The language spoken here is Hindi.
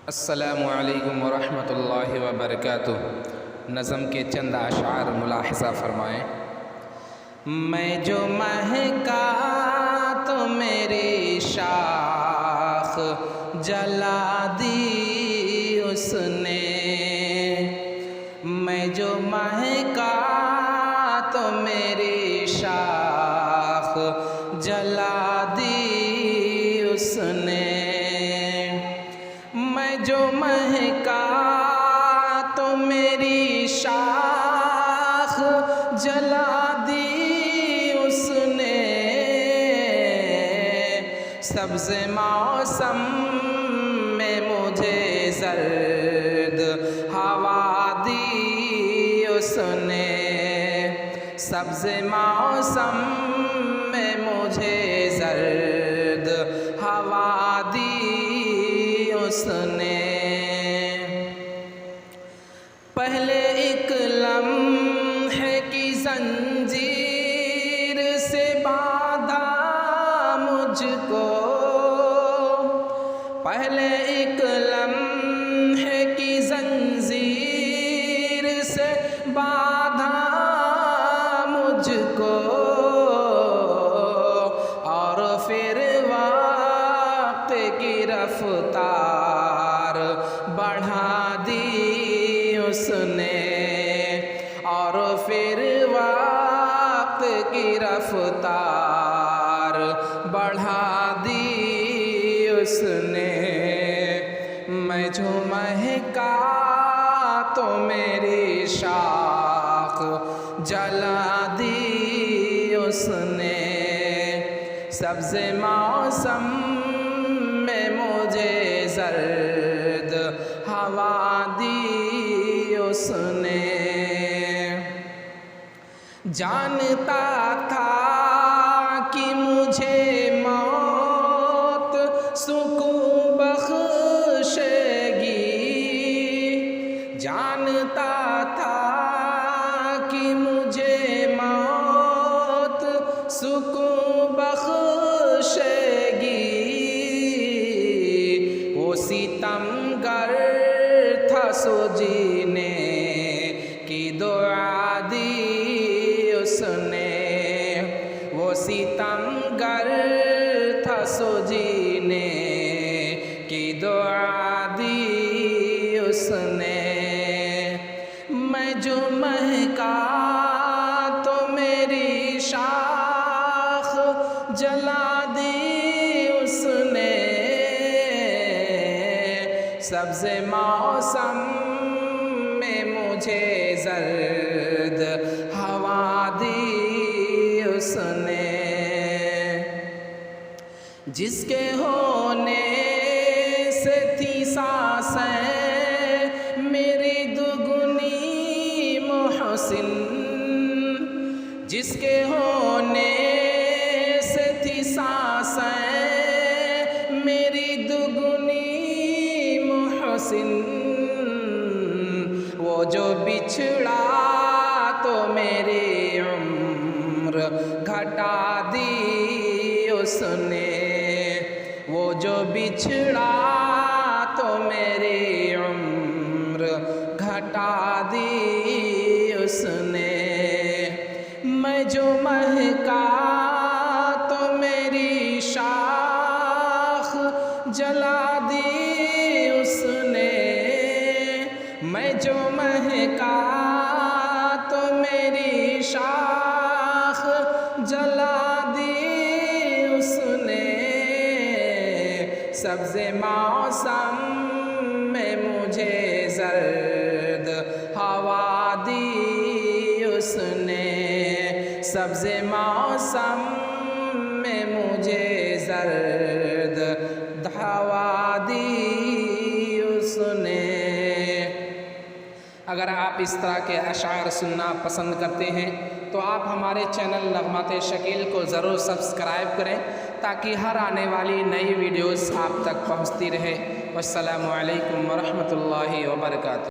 अस्सलामु अलैकुम वरहमतुल्लाहि वबरकातुह। नज़म के चंद अशार मुलाहिज़ा फरमाएँ। मैं जो महका तो मेरी शाख जला दी उसने, मैं जो महका तो मेरी शाख जला दी उसने, मैं जो महका तो मेरी शाख जला दी उसने, सब्ज़ मौसम में मुझे ज़र्द हवा दी उसने, सब्ज़ मौसम में मुझे ज़र्द हवा दी उसने। पहले एक लम्हे की जंजीर से बांधा मुझको, पहले एक लम्हे की जंजीर से बांधा मुझको, और फिर वक्त की रफ्तार बढ़ा दी उसने, और फिर वक्त की रफ्तार बढ़ा दी उसने। मैं जो महका तो मेरी शाख जला दी उसने, सब्ज़ मौसम में मुझे ज़र्द हवा दी उसने। जानता था कि मुझे मौत सुकून बख्शेगी, जानता था कि मुझे मौत सुकून बख्शेगी, वो सितमगर था सो जीने की दुआ दी उसने, वो सितमगर था सो जीने की दुआ दी उसने। मैं जो महका तो मेरी शाख जला दी उसने, सब्ज़ मौसम में मुझे ज़र्द हवा दी उसने। जिसके होने से थी सांसें मेरी दुगुनी मोहसिन, जिसके होने से थी सांसें मेरी दुगुनी मोहसिन, वो जो बिछड़ा तो मेरी उम्र घटा दी उसने, वो जो बिछड़ा तो मेरी उम्र घटा दी उसने। मैं जो महका तो मेरी शाख जला दी उसने, मैं जो महका तो मेरी शाख जला दी उसने, सब्ज़ मौसम में मुझे ज़र्द हवा दी उसने, सब्ज़ मौसम में मुझे ज़र्द हवा दी उसने। अगर आप इस तरह के अशार सुनना पसंद करते हैं तो आप हमारे चैनल नग़मात शकील को ज़रूर सब्सक्राइब करें, ताकि हर आने वाली नई वीडियोस आप तक पहुंचती रहे। वस्सलामु अलैकुम वरहमतुल्लाहि वबरकातुहू।